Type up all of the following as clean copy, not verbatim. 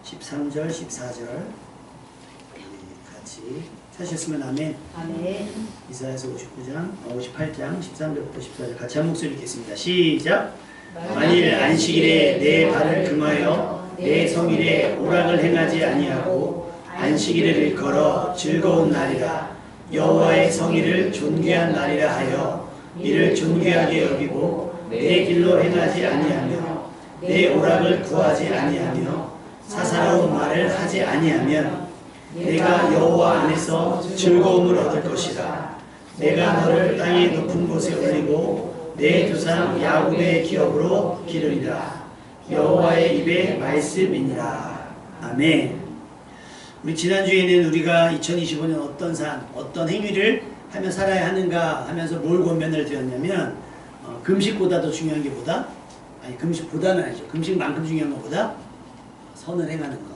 13절, 14절 같이 찾으셨으면 아멘. 아멘. 이사야서 58장 13절부터 14절 같이 한 목소리 읽겠습니다. 시작. 만일 안식일에 내 발을 금하여 내 성일에 오락을 행하지 아니하고 안식일을 일컬어 즐거운 날이라 여호와의 성일을 존귀한 날이라 하여 이를 존귀하게 여기고 내 길로 행하지 아니하며 내 오락을 구하지 아니하며 사사로운 말을 하지 아니하면 내가 여호와 안에서 즐거움을 얻을 것이라. 내가 너를 땅의 높은 곳에 올리고 내 조상 야곱의 기업으로 기르리라. 여호와의 입의 말씀이니라. 아멘. 우리 지난주에는 우리가 2025년 어떤 삶, 어떤 행위를 하며 살아야 하는가 하면서 뭘 권면을 드렸냐면 금식보다 더 중요한 게 뭐다? 아니 금식보다는 아니죠. 금식만큼 중요한 것보다 선을 행하는 것.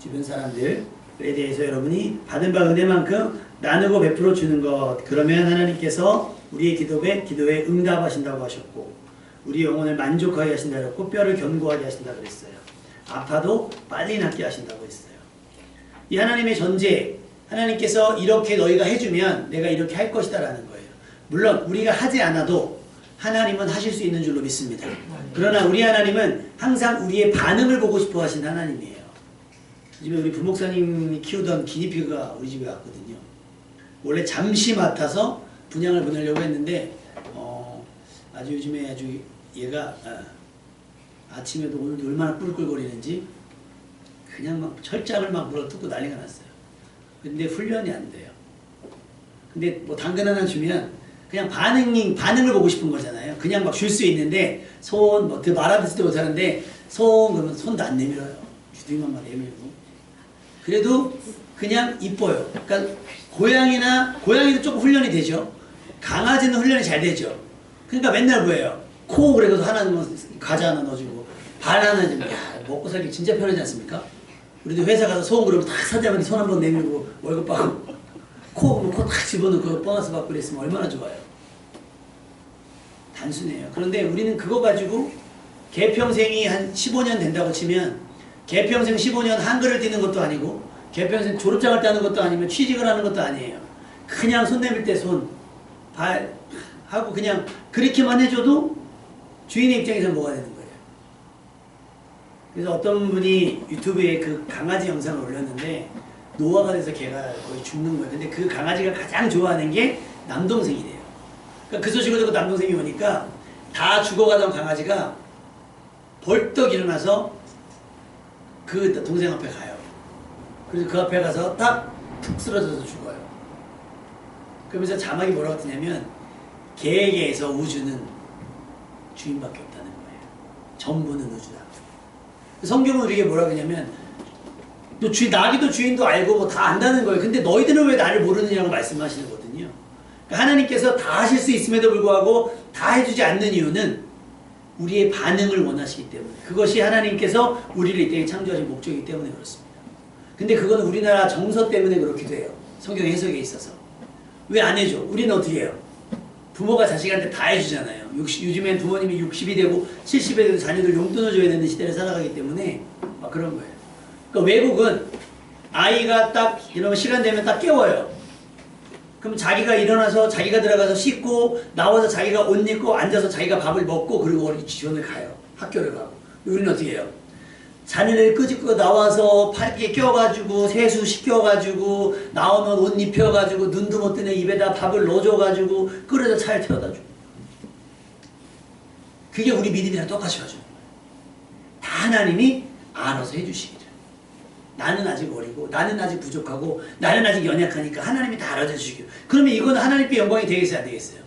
주변 사람들에 대해서 여러분이 받은 바 은혜만큼 나누고 베풀어 주는 것. 그러면 하나님께서 우리의 기도에 응답하신다고 하셨고 우리 영혼을 만족하게 하신다고 했고 뼈를 견고하게 하신다고 그랬어요. 아파도 빨리 낫게 하신다고 했어요. 이 하나님의 전제, 하나님께서 이렇게 너희가 해주면 내가 이렇게 할 것이다 라는 거예요. 물론 우리가 하지 않아도 하나님은 하실 수 있는 줄로 믿습니다. 그러나 우리 하나님은 항상 우리의 반응을 보고 싶어 하시는 하나님이에요. 요즘에 우리 부목사님이 키우던 기니피그가 우리 집에 왔거든요. 원래 잠시 맡아서 분양을 보내려고 했는데 아주 요즘에 아주 얘가 아침에도 오늘도 얼마나 꿀꿀거리는지 그냥 막 철장을 막 물어뜯고 난리가 났어요. 근데 훈련이 안 돼요. 근데 뭐 당근 하나 주면 그냥 반응을 보고 싶은 거잖아요. 그냥 막 줄 수 있는데 손 뭐 말 알아듣지도 못하는데 그러면 손도 안 내밀어요. 주둥이만 막 내밀고. 그래도 그냥 이뻐요. 그러니까 고양이도 조금 훈련이 되죠. 강아지는 훈련이 잘 되죠. 그러니까 맨날 뭐예요? 코 그래도 하나 과자 하나 넣어주고 발 하나 주면 야 먹고 살기 진짜 편하지 않습니까? 우리도 회사 가서 소원 그러면 다 사장님이 손 한번 내밀고 월급 받고 코 딱 집어넣고 보너스 받고 그랬으면 얼마나 좋아요. 단순해요. 그런데 우리는 그거 가지고 개평생이 한 15년 된다고 치면 개평생 15년 한글을 띄는 것도 아니고 개평생 졸업장을 따는 것도 아니면 취직을 하는 것도 아니에요. 그냥 손 내밀 때 손, 발 하고 그냥 그렇게만 해줘도 주인의 입장에서 뭐가 되는 거예요. 그래서 어떤 분이 유튜브에 그 강아지 영상을 올렸는데 노화가 돼서 걔가 거의 죽는 거예요. 근데 그 강아지가 가장 좋아하는 게 남동생이래요. 그러니까 그 소식을 듣고 남동생이 오니까 다 죽어가던 강아지가 벌떡 일어나서 그 동생 앞에 가요. 그래서 그 앞에 가서 딱 툭 쓰러져서 죽어요. 그러면서 자막이 뭐라고 뜨냐면 개에게서 우주는 주인밖에 없다는 거예요. 전부는 우주다. 성경은 우리에게 뭐라고 하냐면 나기도 주인도 알고 뭐 다 안다는 거예요. 근데 너희들은 왜 나를 모르느냐고 말씀하시는 거거든요. 그러니까 하나님께서 다 하실 수 있음에도 불구하고 다 해주지 않는 이유는 우리의 반응을 원하시기 때문에 그것이 하나님께서 우리를 이 땅에 창조하신 목적이기 때문에 그렇습니다. 근데 그건 우리나라 정서 때문에 그렇기도 해요. 성경 해석에 있어서. 왜 안 해줘? 우리는 어떻게 해요? 부모가 자식한테 다 해주잖아요. 요즘엔 부모님이 60이 되고 70이 되도 자녀들 용돈을 줘야 되는 시대를 살아가기 때문에 막 그런 거예요. 그러니까 외국은 아이가 딱 이런 시간 되면 딱 깨워요. 그럼 자기가 일어나서 자기가 들어가서 씻고 나와서 자기가 옷 입고 앉아서 자기가 밥을 먹고 그리고 지원을 가요. 학교를 가고. 우리는 어떻게 해요? 자녀를 끄집고 나와서 팔게 껴가지고 세수 시켜가지고 나오면 옷 입혀가지고 눈도 못 뜨는 입에다 밥을 넣어줘가지고 끓여서 차에 태워다 주고. 그게 우리 믿음이랑 똑같이 가죠. 다 하나님이 알아서 해주시기를. 나는 아직 어리고 나는 아직 부족하고 나는 아직 연약하니까 하나님이 다 알아서 해주시기를. 그러면 이건 하나님께 영광이 되겠어요 안 되겠어요?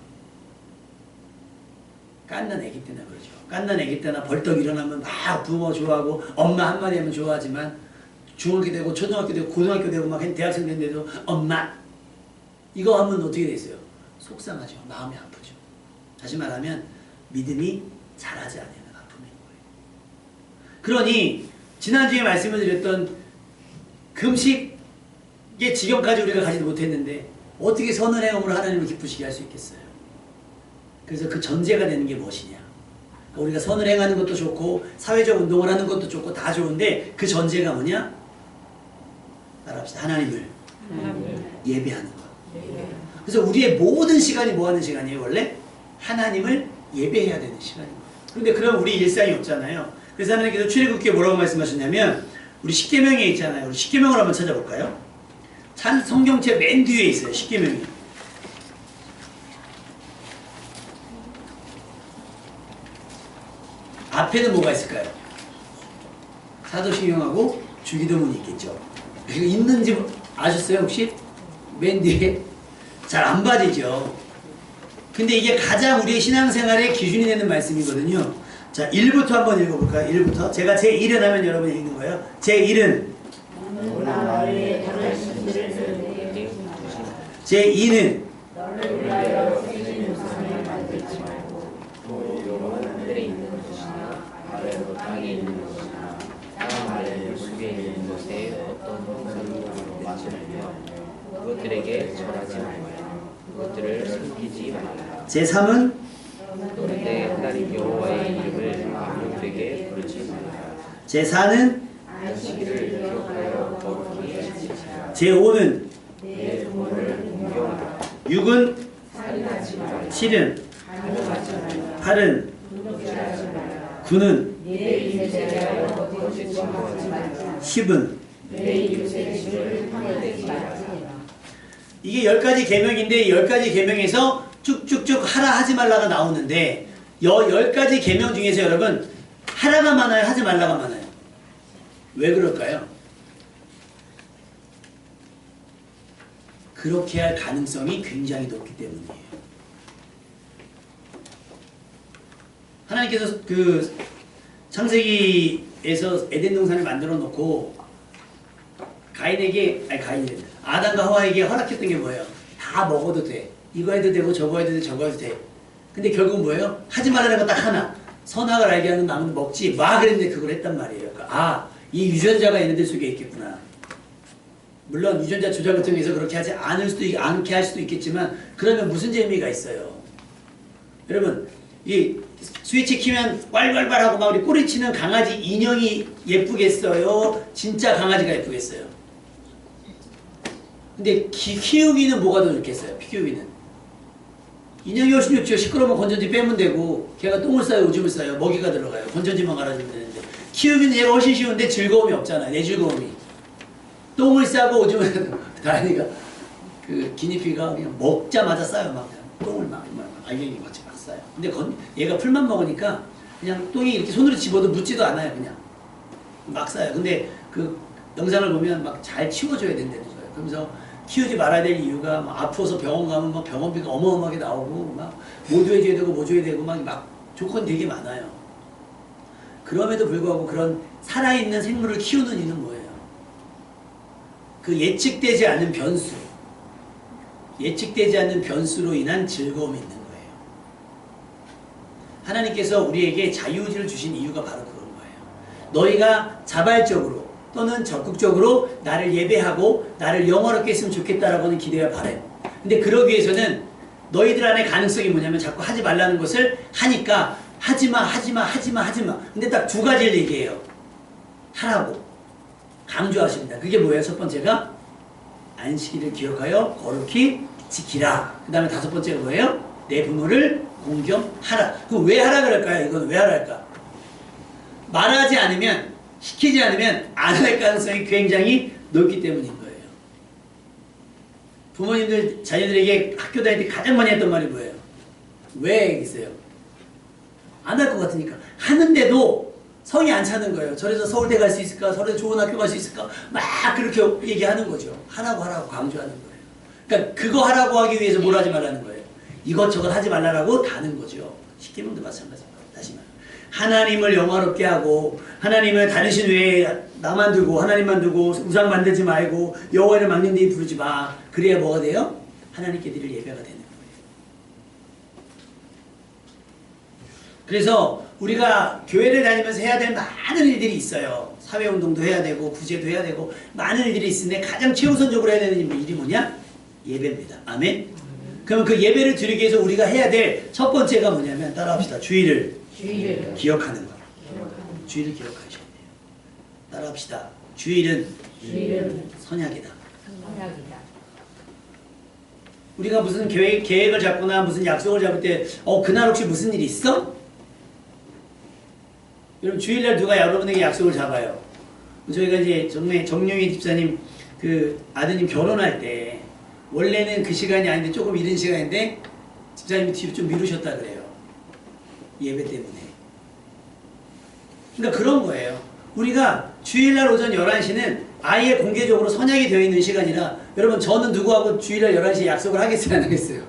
깐난 애기 때나 그러죠. 깐난 애기 때나 벌떡 일어나면 막 부모 좋아하고 엄마 한마디 하면 좋아하지만 중학교 되고 초등학교 되고 고등학교 되고 막 대학생 됐는데도 엄마 이거 하면 어떻게 되겠어요? 속상하죠. 마음이 아프죠. 다시 말하면 믿음이 자라지 않는 아픔인 거예요. 그러니 지난주에 말씀을 드렸던 금식의 지경까지 우리가 가지도 못했는데 어떻게 선을 행함으로 하나님을 기쁘시게 할 수 있겠어요? 그래서 그 전제가 되는 게 무엇이냐? 우리가 선을 행하는 것도 좋고 사회적 운동을 하는 것도 좋고 다 좋은데 그 전제가 뭐냐? 따라합시다. 하나님을 예배하는 것. 그래서 우리의 모든 시간이 뭐 하는 시간이에요? 원래 하나님을 예배해야 되는 시간입니다. 그런데 그럼 우리 일상이 없잖아요. 그래서 하나님께서 출애굽기에 뭐라고 말씀하셨냐면 우리 십계명에 있잖아요. 우리 십계명을 한번 찾아볼까요? 성경책 맨 뒤에 있어요. 십계명이. 앞에는 뭐가 있을까요? 사도신경하고 주기도문이 있겠죠. 이거 있는지 아셨어요 혹시? 맨 뒤에 잘 안 빠지죠. 근데 이게 가장 우리의 신앙생활의 기준이 되는 말씀이거든요. 자, 1부터 한번 읽어볼까요? 1부터. 제가 제 1은 하면 여러분이 읽는 거예요. 제 1은 제 2는 그것들에게 절하지 말라. 그것들을 섬기지 말라. 제 3은 내 하나님 여호와의 이름을 아무에게 부르지 말라. 제 4는 안식일을 기억하여 거룩히 지키라. 제 5는 내 부모를 공경하라. 6은 살인하지 말라. 7은 가늠하지 말라. 8은 도둑질하지 말라. 9는 내 이웃에 대하여 거짓 증거하지 말라. 10은 내 이웃의 집을 파멸되지 말라. 이게 10가지 계명인데 10가지 계명에서 쭉쭉쭉 하라 하지 말라가 나오는데 10가지 계명 중에서 여러분 하라가 많아요? 하지 말라가 많아요? 왜 그럴까요? 그렇게 할 가능성이 굉장히 높기 때문이에요. 하나님께서 그 창세기에서 에덴 동산을 만들어 놓고 아담과 하와에게 허락했던 게 뭐예요? 다 먹어도 돼. 이거 해도 되고 저거 해도 돼 저거 해도 돼. 근데 결국 뭐예요? 하지 말라는 거 딱 하나. 선악을 알게 하는 나무는 먹지 마 그랬는데 그걸 했단 말이에요. 그러니까 이 유전자가 얘네들 속에 있겠구나. 물론 유전자 조작을 통해서 그렇게 하지 않게 할 수도 있겠지만 그러면 무슨 재미가 있어요? 여러분 이 스위치 키면 왈왈왈하고 막 우리 꼬리치는 강아지 인형이 예쁘겠어요? 진짜 강아지가 예쁘겠어요? 근데 키우기는 뭐가 더 좋겠어요? 키우기는 인형이 훨씬 좋죠. 시끄러우면 건전지 빼면 되고 걔가 똥을 싸요 오줌을 싸요 먹이가 들어가요. 건전지만 갈아주면 되는데 키우기는 얘가 훨씬 쉬운데 즐거움이 없잖아요. 내 즐거움이 똥을 싸고 오줌을 다니까 그 기니피가 그냥 먹자마자 싸요. 막 똥을 막 알갱이 같이 막 싸요. 근데 얘가 풀만 먹으니까 그냥 똥이 이렇게 손으로 집어도 묻지도 않아요. 그냥 막 싸요. 근데 그 영상을 보면 막 잘 치워줘야 된다는 거예요. 그러면서 키우지 말아야 될 이유가 막 아파서 병원 가면 막 병원비가 어마어마하게 나오고 막 뭐 줘야 되고 뭐 줘야 되고 막 조건이 되게 많아요. 그럼에도 불구하고 그런 살아있는 생물을 키우는 이유는 뭐예요? 그 예측되지 않는 변수, 예측되지 않는 변수로 인한 즐거움이 있는 거예요. 하나님께서 우리에게 자유의지를 주신 이유가 바로 그런 거예요. 너희가 자발적으로 또는 적극적으로 나를 예배하고 나를 영화롭게 했으면 좋겠다라고 하는 기대와 바람. 근데 그러기 위해서는 너희들 안에 가능성이 뭐냐면 자꾸 하지 말라는 것을 하니까 하지마 하지마 하지마 하지마. 근데 딱 두 가지를 얘기해요. 하라고 강조하십니다. 그게 뭐예요? 첫 번째가 안식일을 기억하여 거룩히 지키라. 그 다음에 다섯 번째가 뭐예요? 내 부모를 공경하라. 그럼 왜 하라 그럴까요? 이건 왜 하라 할까? 말하지 않으면 시키지 않으면 안 할 가능성이 굉장히 높기 때문인 거예요. 부모님들 자녀들에게 학교 다닐 때 가장 많이 했던 말이 뭐예요? 왜 있어요? 안 할 것 같으니까. 하는데도 성이 안 차는 거예요. 저래서 서울대 갈 수 있을까? 서울대 좋은 학교 갈 수 있을까? 막 그렇게 얘기하는 거죠. 하라고 강조하는 거예요. 그러니까 그거 하라고 하기 위해서 뭘 하지 말라는 거예요? 이것저것 하지 말라고 다는 거죠. 십계명도 마찬가지입니다. 다시 말해. 하나님을 영화롭게 하고 하나님을 다른 신 외에 나만 두고 하나님만 두고 우상 만들지 말고 여호와를 막는 데 부르지 마. 그래야 뭐가 돼요? 하나님께 드릴 예배가 되는 거예요. 그래서 우리가 교회를 다니면서 해야 될 많은 일들이 있어요. 사회운동도 해야 되고 구제도 해야 되고 많은 일들이 있는데 가장 최우선적으로 해야 되는 일이 뭐냐? 예배입니다. 아멘? 그럼 그 예배를 드리기 위해서 우리가 해야 될 첫 번째가 뭐냐면 따라합시다. 주일을 주의를 기억하는 것. 주일을 기억하셔야 돼요. 따라합시다. 주일은 선약이다. 선약이다. 우리가 무슨 계획을 잡거나 무슨 약속을 잡을 때 그날 혹시 무슨 일이 있어? 여러분 주일날 누가 여러분에게 약속을 잡아요? 저희가 이제 정용희 집사님 그 아드님 결혼할 때 원래는 그 시간이 아닌데 조금 이른 시간인데 집사님이 뒤로 좀 미루셨다 그래요. 예배 때문에. 그러니까 그런 거예요. 우리가 주일날 오전 11시는 아예 공개적으로 선약이 되어 있는 시간이라 여러분 저는 누구하고 주일날 11시에 약속을 하겠어요? 안 하겠어요?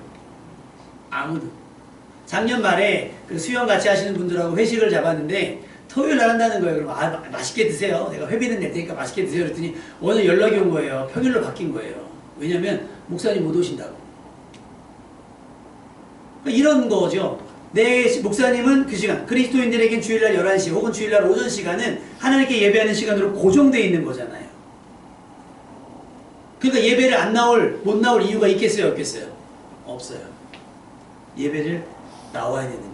아무도. 작년 말에 그 수영 같이 하시는 분들하고 회식을 잡았는데 토요일날 한다는 거예요. 그럼 맛있게 드세요. 내가 회비는 낼 테니까 맛있게 드세요. 그랬더니 오늘 연락이 온 거예요. 평일로 바뀐 거예요. 왜냐면 목사님 못 오신다고. 그러니까 이런 거죠. 내 목사님은 그 시간, 그리스도인들에겐 주일날 11시 혹은 주일날 오전 시간은 하나님께 예배하는 시간으로 고정되어 있는 거잖아요. 그러니까 예배를 못 나올 이유가 있겠어요? 없겠어요? 없어요. 예배를 나와야 되는 거예요.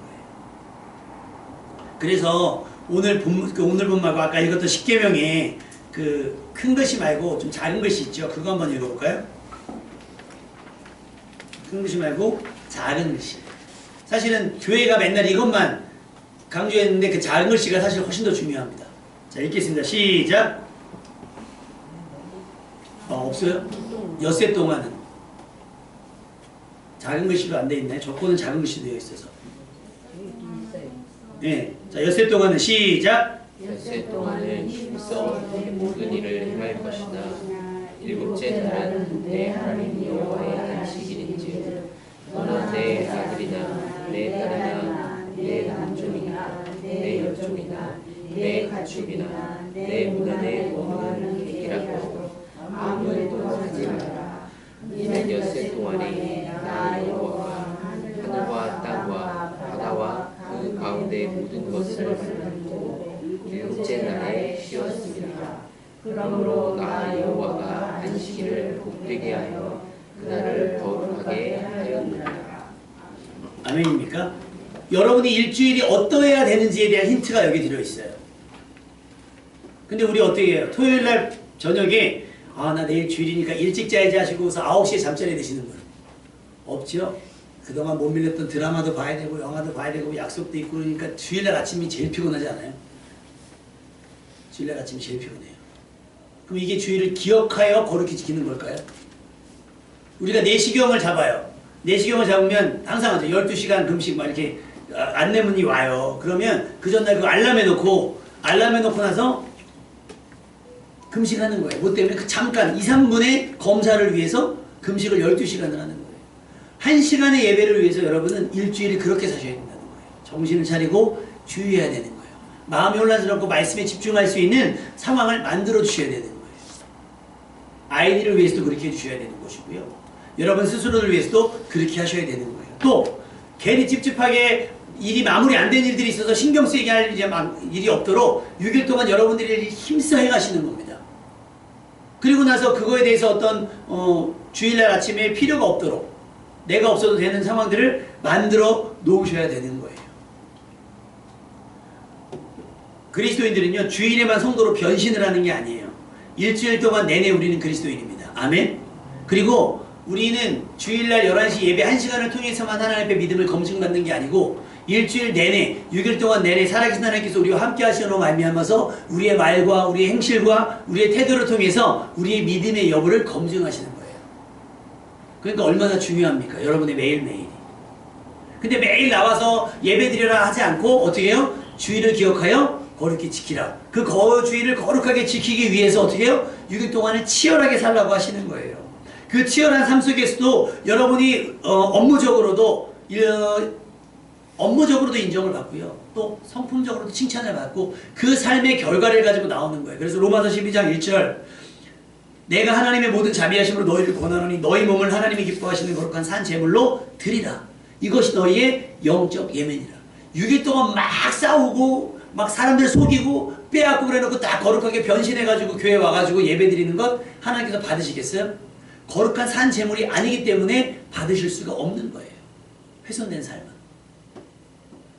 그래서 오늘 본 말고 아까 읽었던 십계명에 그 큰 글씨 말고 좀 작은 글씨 있죠? 그거 한번 읽어볼까요? 큰 글씨 말고 작은 글씨. 사실은 교회가 맨날 이것만 강조했는데 그 작은 글씨가 사실 훨씬 더 중요합니다. 자, 읽겠습니다. 시작. 없어요? 엿새 동안은 작은 글씨로 안 돼 있나요? 저 거는 작은 글씨 되어 있어서. 네. 자, 엿새 동안은 시작. 엿새 동안은 힘써 모든 일을 행할 것이다. 일곱째 날은 내 하나님 여호와의 안식일인즉 너나 내 아들이나 내 딸이나 내 남종이나 내 여종이나 내 가축이나 내 문안에 머무는 객이라고 아무 일도 하지 말라. 이는 엿새 동안에 나 여호와가 하늘과 땅과 바다와 그 가운데 모든 것을 만들고 일곱째 날에 쉬었습니다. 그러므로 나 여호와가 안식일을 복되게 하여 그날을 거룩하게 하였느니라. 아멘입니까? 여러분이 일주일이 어떠해야 되는지에 대한 힌트가 여기 들어있어요. 근데 우리 어떻게 해요? 토요일날 저녁에 나 내일 주일이니까 일찍 자야지 하시고서 9시에 잠자리 드시는 분 없죠? 그동안 못 밀렸던 드라마도 봐야 되고 영화도 봐야 되고 약속도 있고 그러니까 주일날 아침이 제일 피곤하지 않아요? 주일날 아침이 제일 피곤해요. 그럼 이게 주일을 기억하여 거룩히 지키는 걸까요? 우리가 내시경을 잡아요. 내시경을 잡으면 항상 하죠. 12시간 금식 막 이렇게 안내문이 와요. 그러면 그 전날 그 알람해 놓고 나서 금식하는 거예요. 뭐 때문에? 그 잠깐 2, 3분의 검사를 위해서 금식을 12시간을 하는 거예요. 1시간의 예배를 위해서 여러분은 일주일을 그렇게 사셔야 된다는 거예요. 정신을 차리고 주의해야 되는 거예요. 마음이 혼란스럽고 말씀에 집중할 수 있는 상황을 만들어 주셔야 되는 거예요. 아이들을 위해서도 그렇게 해주셔야 되는 것이고요. 여러분 스스로를 위해서도 그렇게 하셔야 되는 거예요. 또 괜히 찝찝하게 일이 마무리 안 된 일들이 있어서 신경 쓰이게 할 일이 없도록 6일 동안 여러분들이 힘써 해가시는 겁니다. 그리고 나서 그거에 대해서 어떤 주일날 아침에 필요가 없도록 내가 없어도 되는 상황들을 만들어 놓으셔야 되는 거예요. 그리스도인들은요 주일에만 성도로 변신을 하는 게 아니에요. 일주일 동안 내내 우리는 그리스도인입니다. 아멘. 그리고 우리는 주일날 11시 예배 1시간을 통해서만 하나님 앞에 믿음을 검증받는 게 아니고 일주일 내내 6일 동안 내내 살아계신 하나님께서 우리와 함께 하시는 말미암아서 우리의 말과 우리의 행실과 우리의 태도를 통해서 우리의 믿음의 여부를 검증하시는 거예요. 그러니까 얼마나 중요합니까? 여러분의 매일매일이. 근데 매일 나와서 예배드리라 하지 않고 어떻게 해요? 주일을 기억하여 거룩히 지키라. 그 주일을 거룩하게 지키기 위해서 어떻게 해요? 6일 동안은 치열하게 살라고 하시는 거예요. 그 치열한 삶 속에서도 여러분이 업무적으로도 인정을 받고요. 또 성품적으로도 칭찬을 받고 그 삶의 결과를 가지고 나오는 거예요. 그래서 로마서 12장 1절 내가 하나님의 모든 자비하심으로 너희를 권하노니 너희 몸을 하나님이 기뻐하시는 거룩한 산 제물로 드리라. 이것이 너희의 영적 예면이라. 6일 동안 막 싸우고 막 사람들 속이고 빼앗고 그래놓고 다 거룩하게 변신해가지고 교회 와가지고 예배드리는 것 하나님께서 받으시겠어요? 거룩한 산 제물이 아니기 때문에 받으실 수가 없는 거예요. 훼손된 삶은.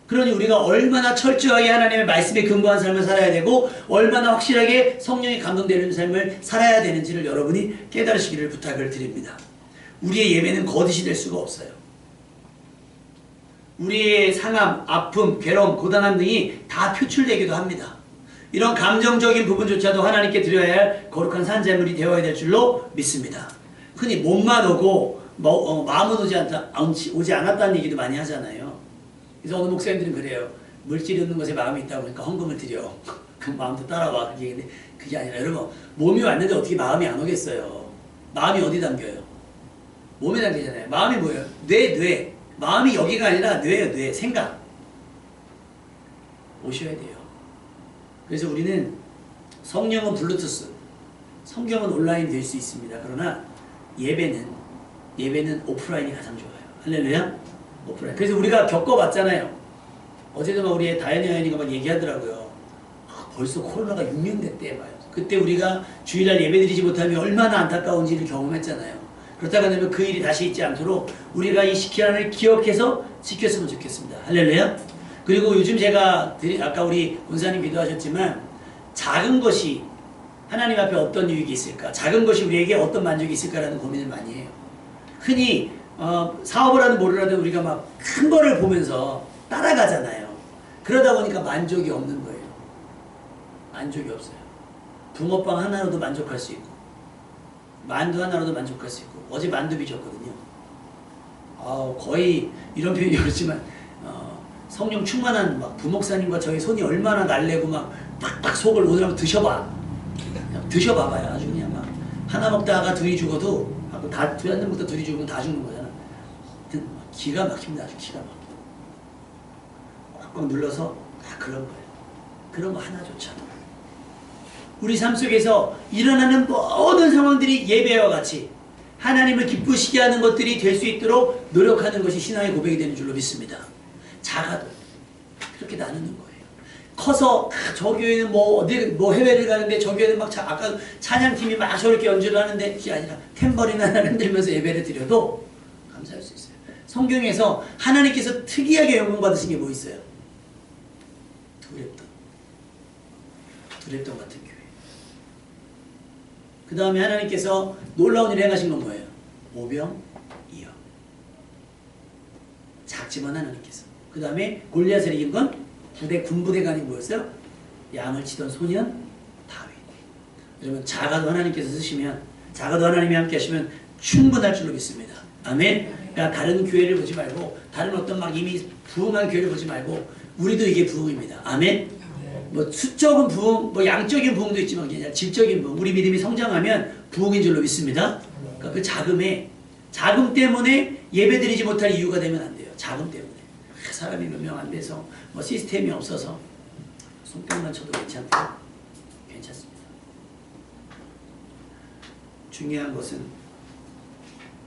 그러니 우리가 얼마나 철저하게 하나님의 말씀에 근거한 삶을 살아야 되고 얼마나 확실하게 성령이 감동되는 삶을 살아야 되는지를 여러분이 깨달으시기를 부탁을 드립니다. 우리의 예배는 거짓이 될 수가 없어요. 우리의 상함, 아픔, 괴로움, 고단함 등이 다 표출되기도 합니다. 이런 감정적인 부분조차도 하나님께 드려야 할 거룩한 산재물이 되어야 될 줄로 믿습니다. 흔히 몸만 오고 마음은 오지 않았다는 얘기도 많이 하잖아요. 그래서 어느 목사님들은 그래요. 물질이 없는 것에 마음이 있다 보니까 헌금을 드려. 그 마음도 따라와. 그게 얘기인데 그게 아니라 여러분 몸이 왔는데 어떻게 마음이 안 오겠어요. 마음이 어디 담겨요? 몸에 담기잖아요. 마음이 뭐예요? 뇌. 마음이 여기가 아니라 뇌예요. 뇌. 생각. 오셔야 돼요. 그래서 우리는 성령은 블루투스, 성경은 온라인 될 수 있습니다. 그러나 예배는 오프라인이 가장 좋아요. 할렐루야. 오프라인. 그래서 우리가 겪어봤잖아요. 어제도 우리 다현이 아이가 막 얘기하더라고요. 벌써 코로나가 6년 됐대 봐요. 그때 우리가 주일날 예배드리지 못하면 얼마나 안타까운지를 경험했잖아요. 그렇다고 하면 그 일이 다시 있지 않도록 우리가 이 시간을 기억해서 지켰으면 좋겠습니다. 할렐루야. 그리고 요즘 제가 아까 우리 권사님 기도하셨지만 작은 것이 하나님 앞에 어떤 유익이 있을까? 작은 것이 우리에게 어떤 만족이 있을까라는 고민을 많이 해요. 흔히 사업을 하든 뭐를 하든 우리가 막 큰 거를 보면서 따라가잖아요. 그러다 보니까 만족이 없는 거예요. 만족이 없어요. 붕어빵 하나로도 만족할 수 있고 만두 하나로도 만족할 수 있고 어제 만두 빚었거든요. 거의 이런 표현이 그렇지만 성령 충만한 막 부목사님과 저희 손이 얼마나 날래고 막 팍팍 속을 오늘 한번 드셔봐봐요. 아주 그냥 막 하나 먹다가 둘이 죽어도 다 한 먹다 둘이 죽으면 다 죽는 거잖아. 기가 막힙니다. 아주 기가 막힙니다. 꽉꽉 눌러서 그런 거예요. 그런 거 하나조차도. 우리 삶 속에서 일어나는 모든 상황들이 예배와 같이 하나님을 기쁘시게 하는 것들이 될 수 있도록 노력하는 것이 신앙의 고백이 되는 줄로 믿습니다. 작아도 그렇게 나누는 거예요. 커서 저 교회는 뭐 해외를 가는데 저 교회는 막 아까 찬양팀이 막 저렇게 연주를 하는데 그게 아니라 탬버린 하나를 흔들면서 예배를 드려도 감사할 수 있어요. 성경에서 하나님께서 특이하게 영광 받으신 게 뭐 있어요? 두랩돈 같은 교회. 그 다음에 하나님께서 놀라운 일을 행하신 건 뭐예요? 오병이어. 작지만 하나님께서. 그 다음에 골리앗을 이긴 건 군부대가 아닌 뭐였어요? 양을 치던 소년 다윗. 여러분 작아도 하나님께서 쓰시면, 작아도 하나님이 함께 하시면 충분할 줄로 믿습니다. 아멘. 그러니까 다른 교회를 보지 말고, 다른 어떤 막 이미 부흥한 교회를 보지 말고 우리도 이게 부흥입니다. 아멘. 뭐 수적인 부흥, 뭐 양적인 부흥도 있지만 그냥 질적인 부흥. 우리 믿음이 성장하면 부흥인 줄로 믿습니다. 그러니까 그 자금 때문에 예배드리지 못할 이유가 되면 안 돼요. 자금 때문에. 사람이 몇 명 안 돼서 뭐 시스템이 없어서 손뼉만 쳐도 괜찮습니다. 중요한 것은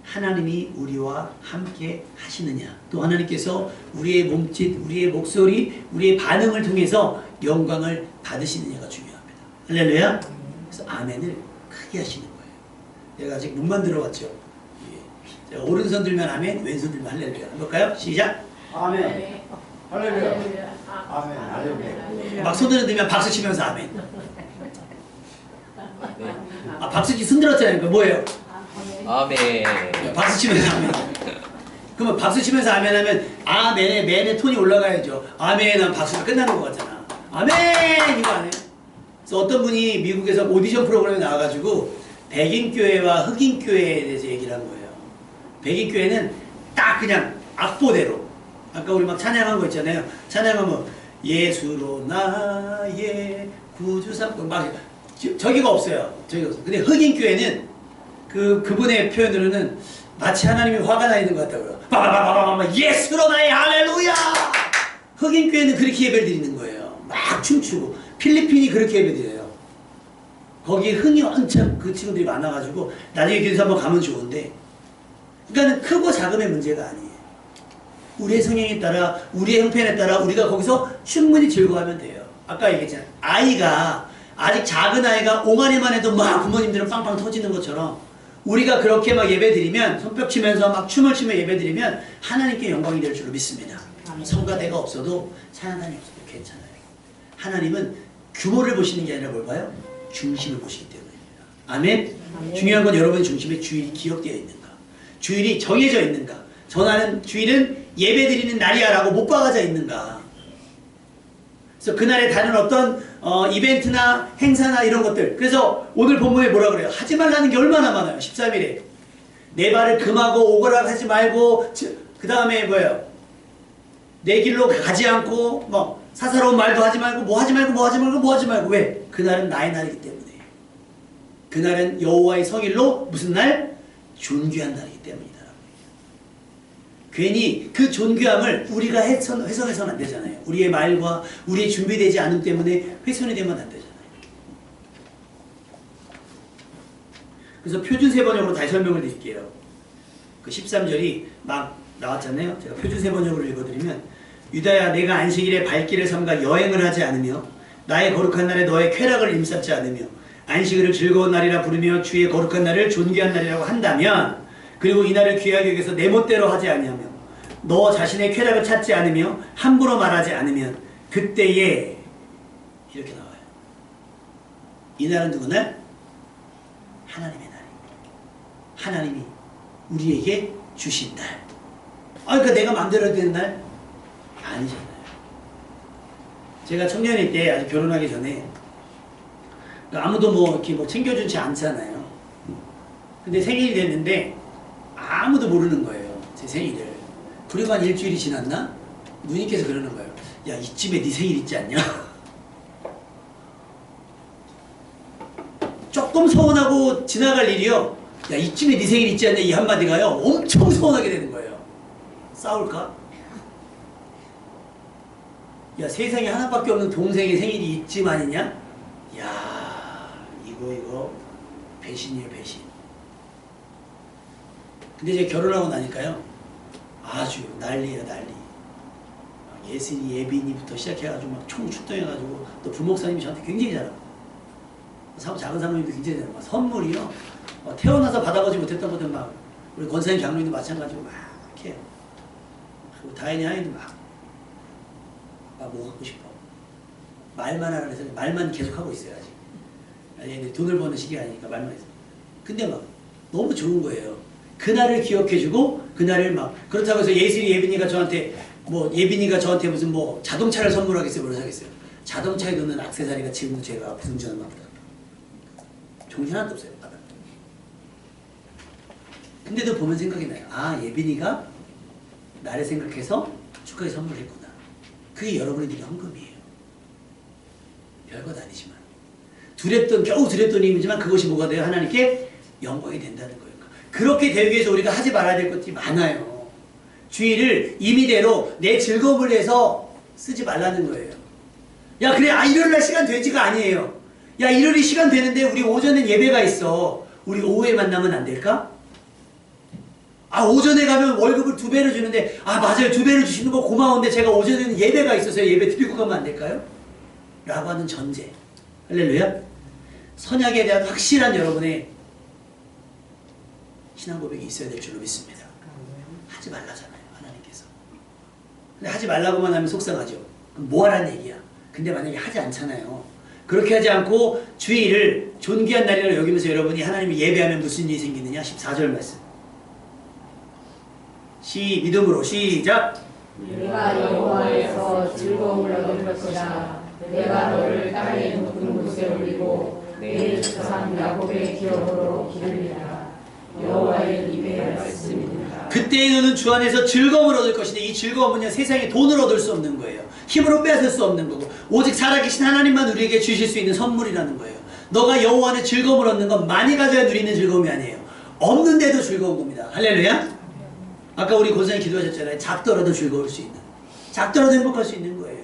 하나님이 우리와 함께 하시느냐, 또 하나님께서 우리의 몸짓, 우리의 목소리, 우리의 반응을 통해서 영광을 받으시느냐가 중요합니다. 할렐루야. 그래서 아멘을 크게 하시는 거예요. 내가 아직 눈만 들어왔죠. 예. 오른손 들면 아멘, 왼손 들면 할렐루야. 해볼까요? 시작. 아멘. 할렐루야. 아멘. 할렐루야. 막 손을 들면 박수 치면서 아멘. 박수 손 들었잖아요. 그러니까 뭐예요? 아멘. 박수 치면서 아멘. 그러면 박수 치면서 아멘 하면 맨의 톤이 올라가야죠. 아멘 하면 박수가 끝나는 것 같잖아. 아멘! 이거 안 해요? 그래서 어떤 분이 미국에서 오디션 프로그램에 나와가지고 백인교회와 흑인교회에 대해서 얘기를 한 거예요. 백인교회는 딱 그냥 악보대로, 아까 우리 막 찬양한 거 있잖아요. 찬양하면 예수로 나의 구주 삼고 막 저기가 없어요. 저기가 없어요. 근데 흑인교회는 그분의 표현으로는 마치 하나님이 화가 나 있는 것 같다고요. 빠바바바바바 예수로 나의 할렐루야! 흑인교회는 그렇게 예배를 드리는 거예요. 막 춤추고. 필리핀이 그렇게 예배 드려요. 거기 흥이 한참 그 친구들이 많아가지고 나중에 교회에서 한번 가면 좋은데, 그러니까 크고 작음의 문제가 아니에요. 우리의 성향에 따라, 우리의 형편에 따라 우리가 거기서 충분히 즐거워하면 돼요. 아까 얘기했잖아요. 아직 작은 아이가 옹알이만 해도 막 부모님들은 빵빵 터지는 것처럼 우리가 그렇게 막 예배 드리면, 손뼉 치면서 막 춤을 추며 예배 드리면 하나님께 영광이 될 줄로 믿습니다. 성가대가 없어도 찬양단이 없어도 괜찮아요. 하나님은 규모를 보시는 게 아니라 뭘 봐요? 중심을 보시기 때문입니다. 아멘? 중요한 건 여러분의 중심에 주일이 기억되어 있는가, 주일이 정해져 있는가, 전하는 주일은 예배드리는 날이야 라고 못 박아져 있는가. 그래서 그날에 다른 어떤 이벤트나 행사나 이런 것들, 그래서 오늘 본문에 뭐라 그래요? 하지 말라는 게 얼마나 많아요. 13일에 내 발을 금하고 오거락 하지 말고, 그 다음에 뭐예요? 내 길로 가지 않고 뭐 사사로운 말도 하지 말고 뭐 하지 말고 뭐 하지 말고 뭐 하지 말고. 왜? 그날은 나의 날이기 때문에. 그날은 여호와의 성일로 무슨 날? 존귀한 날이기 때문이다. 괜히 그 존귀함을 우리가 훼손해서는 안 되잖아요. 우리의 말과 우리의 준비되지 않음 때문에 훼손이 되면 안 되잖아요. 그래서 표준세 번역으로 다시 설명을 드릴게요. 그 13절이 막 나왔잖아요. 제가 표준세 번역으로 읽어드리면, 유다야 내가 안식일에 발길을 삼가 여행을 하지 않으며 나의 거룩한 날에 너의 쾌락을 임삼지 않으며 안식일을 즐거운 날이라 부르며 주의 거룩한 날을 존귀한 날이라고 한다면, 그리고 이 날을 귀하게 여겨서 내 멋대로 하지 아니하며 너 자신의 쾌락을 찾지 않으며 함부로 말하지 않으면 그때에 이렇게 나와요. 이 날은 누구 날? 하나님의 날입니다. 하나님이 우리에게 주신 날. 그러니까 내가 마음대로 해도 되는 날? 아니잖아요. 제가 청년일 때, 아직 결혼하기 전에, 아무도 뭐 이렇게 뭐 챙겨주지 않잖아요. 근데 생일이 됐는데 아무도 모르는 거예요, 제 생일을. 그리고 한 일주일이 지났나? 누님께서 그러는 거예요. 야, 이쯤에 네 생일 있지 않냐? 조금 서운하고 지나갈 일이요. 야, 이쯤에 네 생일 있지 않냐? 이 한마디가요, 엄청 서운하게 되는 거예요. 싸울까? 야, 세상에 하나밖에 없는 동생의 생일이 있지만이냐? 야, 이거 배신이에요, 배신. 근데 이제 결혼하고 나니까요, 아주 난리야, 난리. 예슬이, 예빈이부터 시작해가지고 막 총 출동해가지고, 또 부목사님이 저한테 굉장히 잘하고, 작은 사모님도 굉장히 잘하고, 막 선물이요, 태어나서 받아보지 못했던 것들 막, 우리 권사님 장로님도 마찬가지고 막 해요. 그리고 다현이 하인도 막 뭐 갖고 싶어. 말만 하라 그래서 말만 계속 하고 있어요, 아직. 얘네 돈을 버는 시기가 아니니까 말만 해서. 근데 막 너무 좋은 거예요. 그날을 기억해주고, 그날을 막, 그렇다고 해서 예슬이, 예빈이가 저한테, 무슨 뭐 자동차를 선물하겠어요? 뭘 사겠어요? 자동차에 넣는 액세서리가 지금도 제가 부승전을 막 정신 하나도 없어요, 바닥. 근데도 보면 생각이 나요. 아, 예빈이가 나를 생각해서 축하에 선물했구나. 그게 여러분이 드린 헌금이에요. 별것 아니지만. 겨우 두렵던 힘이지만 그것이 뭐가 돼요? 하나님께 영광이 된다는 거예요. 그렇게 되기 위해서 우리가 하지 말아야 될 것들이 많아요. 주일을 임의대로 내 즐거움을 위해서 쓰지 말라는 거예요. 야, 그래, 일요일날 시간 되지가 아니에요. 야, 일요일이 시간 되는데 우리 오전엔 예배가 있어. 우리 오후에 만나면 안 될까? 오전에 가면 월급을 2배를 주는데, 맞아요, 2배를 주시는 거 고마운데 제가 오전에는 예배가 있어서 예배 드리고 가면 안 될까요? 라고 하는 전제. 할렐루야. 선약에 대한 확실한 여러분의 신앙 고백이 있어야 될 줄로 믿습니다. 하지 말라잖아요, 하나님께서. 근데 하지 말라고만 하면 속상하죠. 그럼 뭐 하라는 얘기야. 근데 만약에 하지 않잖아요. 그렇게 하지 않고 주일을 존귀한 날이라고 여기면서 여러분이 하나님을 예배하면 무슨 일이 생기느냐? 14절 말씀. 믿음으로 시작. 내가 여호와에서 즐거움을 얻을 것이라. 내가 너를 땅의 높은 곳에 올리고 내 조상 야곱의 기업으로 기르리라. 여호와의 입의 말씀입니다. 그때에 너는 주 안에서 즐거움을 얻을 것인데, 이 즐거움은요, 세상에 돈을 얻을 수 없는 거예요. 힘으로 빼앗을 수 없는 거고, 오직 살아계신 하나님만 우리에게 주실 수 있는 선물이라는 거예요. 너가 여호와 안에 즐거움을 얻는 건 많이 가져야 누리는 즐거움이 아니에요. 없는데도 즐거운 겁니다. 할렐루야. 아까 우리 권사님 기도하셨잖아요. 작더라도 즐거울 수 있는, 작더라도 행복할 수 있는 거예요.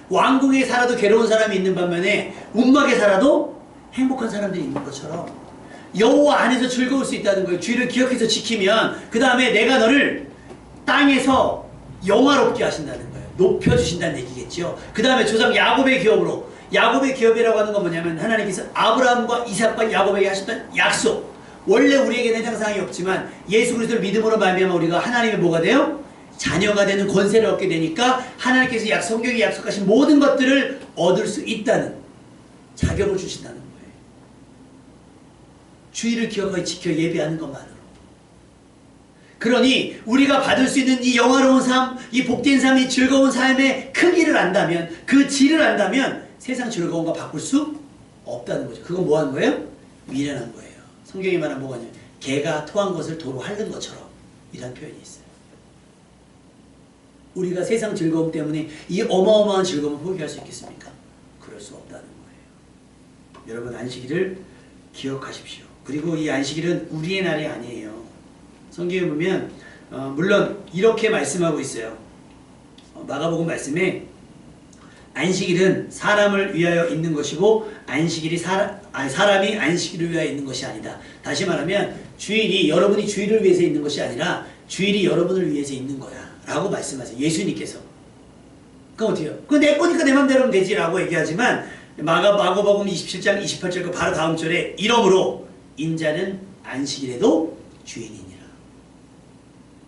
왕궁에 살아도 괴로운 사람이 있는 반면에 운막에 살아도 행복한 사람들이 있는 것처럼 여호와 안에서 즐거울 수 있다는 거예요. 주의를 기억해서 지키면 그 다음에 내가 너를 땅에서 영화롭게 하신다는 거예요. 높여주신다는 얘기겠죠. 그 다음에 조상 야곱의 기업으로, 야곱의 기업이라고 하는 건 뭐냐면 하나님께서 아브라함과 이삭과 야곱에게 하셨던 약속. 원래 우리에게는 해당 사항이 없지만 예수 그리스도를 믿음으로 말미암아 우리가 하나님의 뭐가 돼요? 자녀가 되는 권세를 얻게 되니까 하나님께서 성경에 약속하신 모든 것들을 얻을 수 있다는 자격을 주신다는 거예요. 주의를 기억하여 지켜 예배하는 것만으로. 그러니 우리가 받을 수 있는 이 영화로운 삶, 이 복된 삶, 이 즐거운 삶의 크기를 안다면, 그 질을 안다면 세상 즐거움과 바꿀 수 없다는 거죠. 그건 뭐 하는 거예요? 미련한 거예요. 성경이 말하는 뭐가 아니에요. 개가 토한 것을 도로 핥는 것처럼 이런 표현이 있어요. 우리가 세상 즐거움 때문에 이 어마어마한 즐거움을 포기할 수 있겠습니까? 그럴 수 없다는 거예요. 여러분, 안식일을 기억하십시오. 그리고 이 안식일은 우리의 날이 아니에요. 성경에 보면 물론 이렇게 말씀하고 있어요. 마가복음 말씀에 안식일은 사람을 위하여 있는 것이고 안식일이 사람이 안식일을 위하여 있는 것이 아니다. 다시 말하면 주일이 여러분이 주일을 위해서 있는 것이 아니라 주일이 여러분을 위해서 있는 거야 라고 말씀하세요. 예수님께서. 그럼 어떻게 해요? 그거 내 거니까 내 맘대로 하면 되지 라고 얘기하지만 마가복음 27장 28절 그 바로 다음 절에 이러므로 인자는 안식일에도 주인이니라.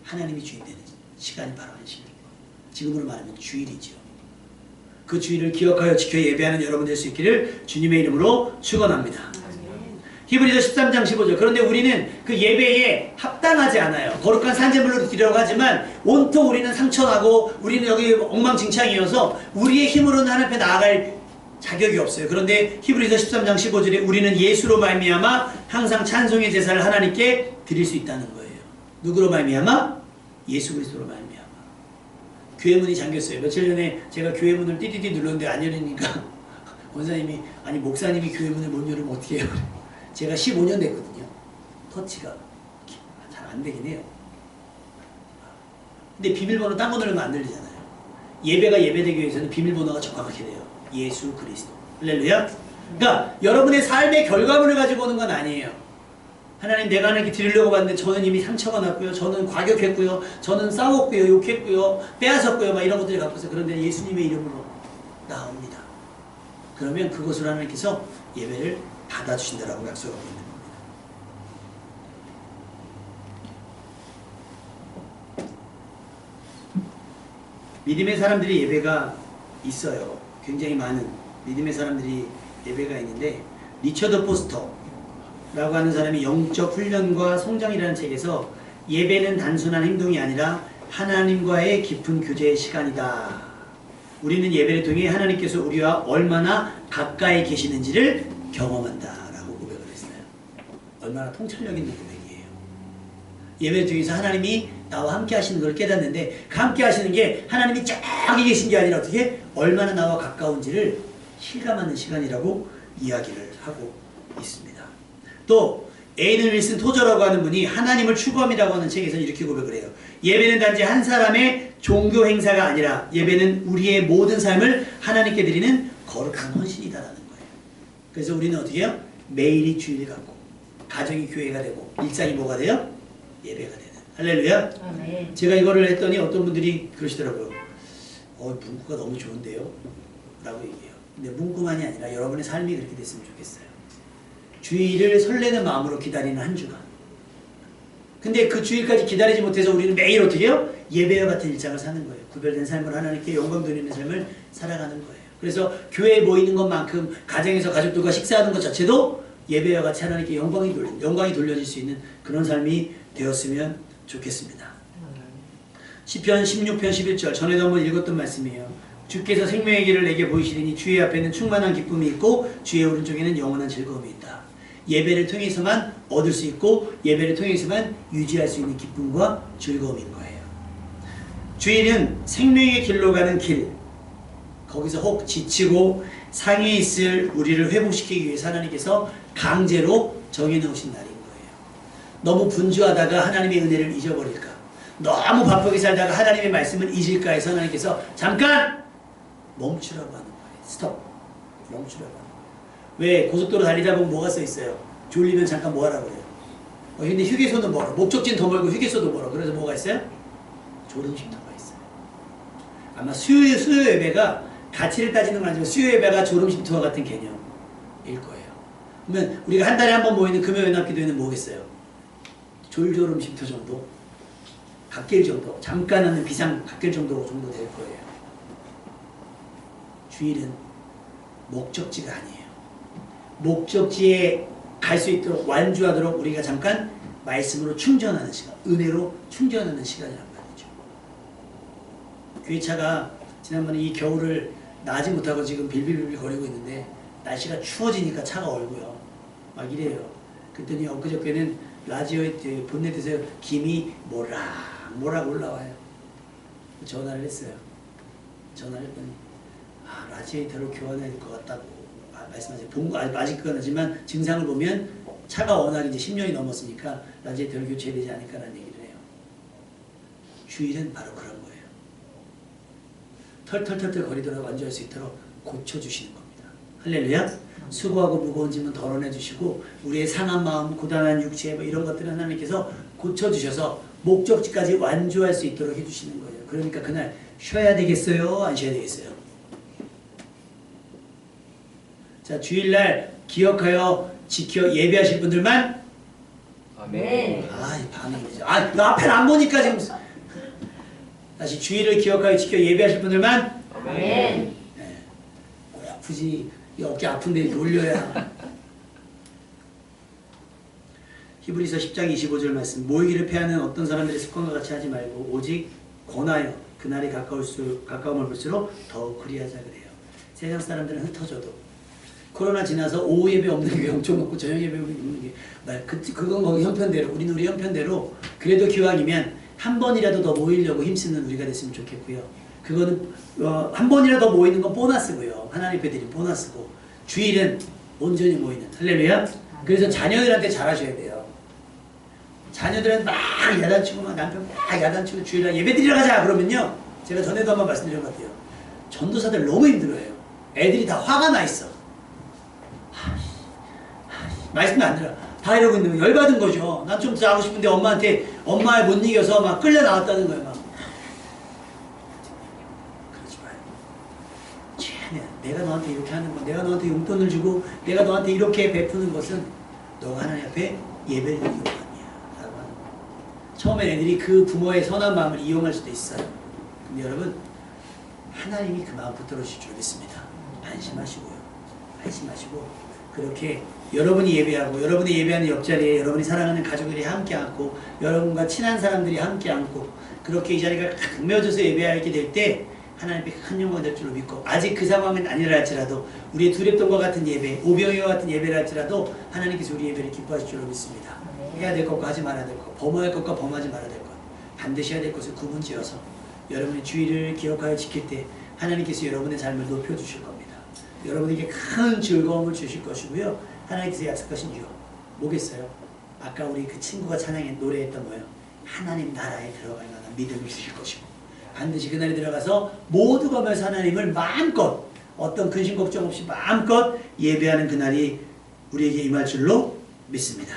하나님이 주인 되는 시간이 바로 안식일이에요. 지금으로 말하면 주일이죠. 그 주일을 기억하여 지켜 예배하는 여러분 될 수 있기를 주님의 이름으로 축원합니다. 히브리서 13장 15절. 그런데 우리는 그 예배에 합당하지 않아요. 거룩한 산재물로 드리려고 하지만 온통 우리는 상처나고 우리는 여기 엉망진창이어서 우리의 힘으로는 하나님 앞에 나아갈 자격이 없어요. 그런데 히브리서 13장 15절에 우리는 예수로 말미암아 항상 찬송의 제사를 하나님께 드릴 수 있다는 거예요. 누구로 말미암아? 예수 그리스도로 말미암아. 교회 문이 잠겼어요. 며칠 전에 제가 교회 문을 띠띠띠 눌렀는데 안 열리니까 원사님이 아니 목사님이 교회 문을 못 열으면 어떻게 해요? 제가 15년 됐거든요. 터치가 잘 안 되긴 해요. 근데 비밀번호 딴 거 누르면 안 들리잖아요. 예배가 예배되기 위해서는 비밀번호가 정확하게 돼요. 예수 그리스도. 할렐루야. 그러니까 여러분의 삶의 결과물을 가지고 오는 건 아니에요. 하나님, 내가 하나님께 드리려고 봤는데 저는 이미 상처가 났고요. 저는 과격했고요. 저는 싸웠고요. 욕했고요. 빼앗았고요. 막 이런 것들이 갖고 있어요. 그런데 예수님의 이름으로 나옵니다. 그러면 그것으로 하나님께서 예배를 받아주신다라고 약속하고 있는 겁니다. 믿음의 사람들이 예배가 있어요. 굉장히 많은 믿음의 사람들이 예배가 있는데 리처드 포스터 라고 하는 사람이 영적 훈련과 성장이라는 책에서 예배는 단순한 행동이 아니라 하나님과의 깊은 교제의 시간이다. 우리는 예배를 통해 하나님께서 우리와 얼마나 가까이 계시는지를 경험한다 라고 고백을 했어요. 얼마나 통찰력 있는 고백이에요. 예배를 통해서 하나님이 나와 함께 하시는 걸 깨닫는데 그 함께 하시는 게 하나님이 저기 계신 게 아니라 어떻게 얼마나 나와 가까운지를 실감하는 시간이라고 이야기를 하고 있습니다. 또 에이든 윌슨 토저라고 하는 분이 하나님을 추구함이라고 하는 책에서 이렇게 고백을 해요. 예배는 단지 한 사람의 종교 행사가 아니라 예배는 우리의 모든 삶을 하나님께 드리는 거룩한 헌신이다라는 거예요. 그래서 우리는 어떻게 해요? 매일이 주일 같고 가정이 교회가 되고 일상이 뭐가 돼요? 예배가 되는. 할렐루야. 아멘. 제가 이거를 했더니 어떤 분들이 그러시더라고요. 문구가 너무 좋은데요? 라고 얘기해요. 근데 문구만이 아니라 여러분의 삶이 그렇게 됐으면 좋겠어요. 주일을 설레는 마음으로 기다리는 한 주간. 근데 그 주일까지 기다리지 못해서 우리는 매일 어떻게 해요? 예배와 같은 일상을 사는 거예요. 구별된 삶을 하나님께 영광 돌리는 삶을 살아가는 거예요. 그래서 교회에 모이는 것만큼 가정에서 가족들과 식사하는 것 자체도 예배와 같이 하나님께 영광이 돌려질 수 있는 그런 삶이 되었으면 좋겠습니다. 시편 16편 11절 전에도 한번 읽었던 말씀이에요. 주께서 생명의 길을 내게 보이시리니 주의 앞에는 충만한 기쁨이 있고 주의 오른쪽에는 영원한 즐거움이 있다. 예배를 통해서만 얻을 수 있고 예배를 통해서만 유지할 수 있는 기쁨과 즐거움인 거예요. 주일은 생명의 길로 가는 길. 거기서 혹 지치고 상해 있을 우리를 회복시키기 위해서 하나님께서 강제로 정해놓으신 날인 거예요. 너무 분주하다가 하나님의 은혜를 잊어버릴까? 너무 바쁘게 살다가 하나님의 말씀을 잊을까 해서 하나님께서 잠깐 멈추라고 하는 거예요. 스톱. 멈추라고 하는 거예요. 왜 고속도로 달리다 보면 뭐가 써 있어요? 졸리면 잠깐 뭐 하라고 그래요? 근데 휴게소는 멀어. 목적지는 더 멀고 휴게소도 멀어. 그래서 뭐가 있어요? 졸음쉼터가 있어요. 아마 수요 예배가 가치를 따지는 건 아니지만 수요 예배가 졸음쉼터와 같은 개념일 거예요. 그러면 우리가 한 달에 한 번 모이는 금요일 연합 기도회는 뭐겠어요? 졸졸음쉼터 정도? 갓길 정도, 잠깐 하는 비상 갓길 정도 될 거예요. 주일은 목적지가 아니에요. 목적지에 갈 수 있도록 완주하도록 우리가 잠깐 말씀으로 충전하는 시간, 은혜로 충전하는 시간이란 말이죠. 교회차가 지난번에 이 겨울을 나지 못하고 지금 빌빌빌 거리고 있는데 날씨가 추워지니까 차가 얼고요. 막 이래요. 그랬더니 엊그저께는 라디오에 본넷에서 김이 모락 올라와요. 전화를 했어요. 전화를 했더니 라디에이터를 교환해야 될 것 같다고 말씀하세요. 아직 그건 하지만 증상을 보면 차가 워낙 이제 10년이 넘었으니까 라디에이터를 교체해야 되지 않을까라는 얘기를 해요. 주일은 바로 그런 거예요. 털털털털 거리도록 완주할 수 있도록 고쳐주시는 겁니다. 할렐루야. 수고하고 무거운 짐은 덜어내주시고 우리의 상한 마음, 고단한 육체 뭐 이런 것들을 하나님께서 고쳐주셔서 목적지까지 완주할 수 있도록 해주시는 거예요. 그러니까 그날 쉬어야 되겠어요? 안 쉬어야 되겠어요? 자, 주일날 기억하여 지켜 예배하실 분들만 아멘. 반응이죠. 앞에는 안 보니까 지금 다시 주일을 기억하여 지켜 예배하실 분들만 아멘. 꼭 굳이 이 어깨 아픈데 이렇게 올려야. 히브리서 10장 25절 말씀. 모이기를 패하는 어떤 사람들의 습관과 같이 하지 말고 오직 권하여 그날이 가까움을 볼수록 더욱 그리하자 그래요. 세상 사람들은 흩어져도 코로나 지나서 오후 예배 없는 게 엄청 많고 저녁 예배 없는 게 그건 거기 형편대로 우리는 우리 형편대로 그래도 기왕이면 한 번이라도 더 모이려고 힘쓰는 우리가 됐으면 좋겠고요. 그거는 한 번이라도 더 모이는 건 보너스고요. 하나님 앞에 드린 보너스고 주일은 온전히 모이는 할렐루야. 그래서 자녀들한테 잘하셔야 돼요. 자녀들은 막 야단치고 막 남편 막 야단치고 주일날 예배 드리러 가자 그러면요. 제가 전에도 한번 말씀드린 것 같아요. 전도사들 너무 힘들어요. 애들이 다 화가 나 있어. 말씀도 안 들어. 다 이러고 있는 거 열받은 거죠. 난 좀 더 하고 싶은데 엄마에 못 이겨서 막 끌려 나왔다는 거예요. 막. 그러지 마요. 쟤네 내가 너한테 이렇게 하는 거, 내가 너한테 용돈을 주고 내가 너한테 이렇게 베푸는 것은 너가 하나님 앞에 예배를 드리는 거 아니야. 라고 하는 거예요. 처음에 애들이 그 부모의 선한 마음을 이용할 수도 있어요. 근데 여러분 하나님이 그 마음 붙들어 주실 줄 믿습니다. 안심하시고요. 안심하시고 그렇게 여러분이 예배하고 여러분이 예배하는 옆자리에 여러분이 사랑하는 가족들이 함께 앉고 여러분과 친한 사람들이 함께 앉고 그렇게 이 자리가 가득 메워져서 예배하게 될 때 하나님께 큰 영광이 될 줄로 믿고 아직 그 상황은 아니라 할지라도 우리의 두렵던과 같은 예배, 오병이와 같은 예배를 할지라도 하나님께서 우리 예배를 기뻐하실 줄로 믿습니다. 해야 될 것과 하지 말아야 될 것, 범할 것과 범하지 말아야 될 것 반드시 해야 될 것을 구분지어서 여러분의 주의를 기억하여 지킬 때 하나님께서 여러분의 삶을 높여주실 겁니다. 여러분에게 큰 즐거움을 주실 것이고요. 하나님께서 약속하신 이유 뭐겠어요? 아까 우리 그 친구가 찬양에 노래했던 거예요. 하나님 나라에 들어갈 만한 믿음을 주실 것이고 반드시 그날에 들어가서 모두가 면서 하나님을 마음껏 어떤 근심 걱정 없이 마음껏 예배하는 그날이 우리에게 임할 줄로 믿습니다.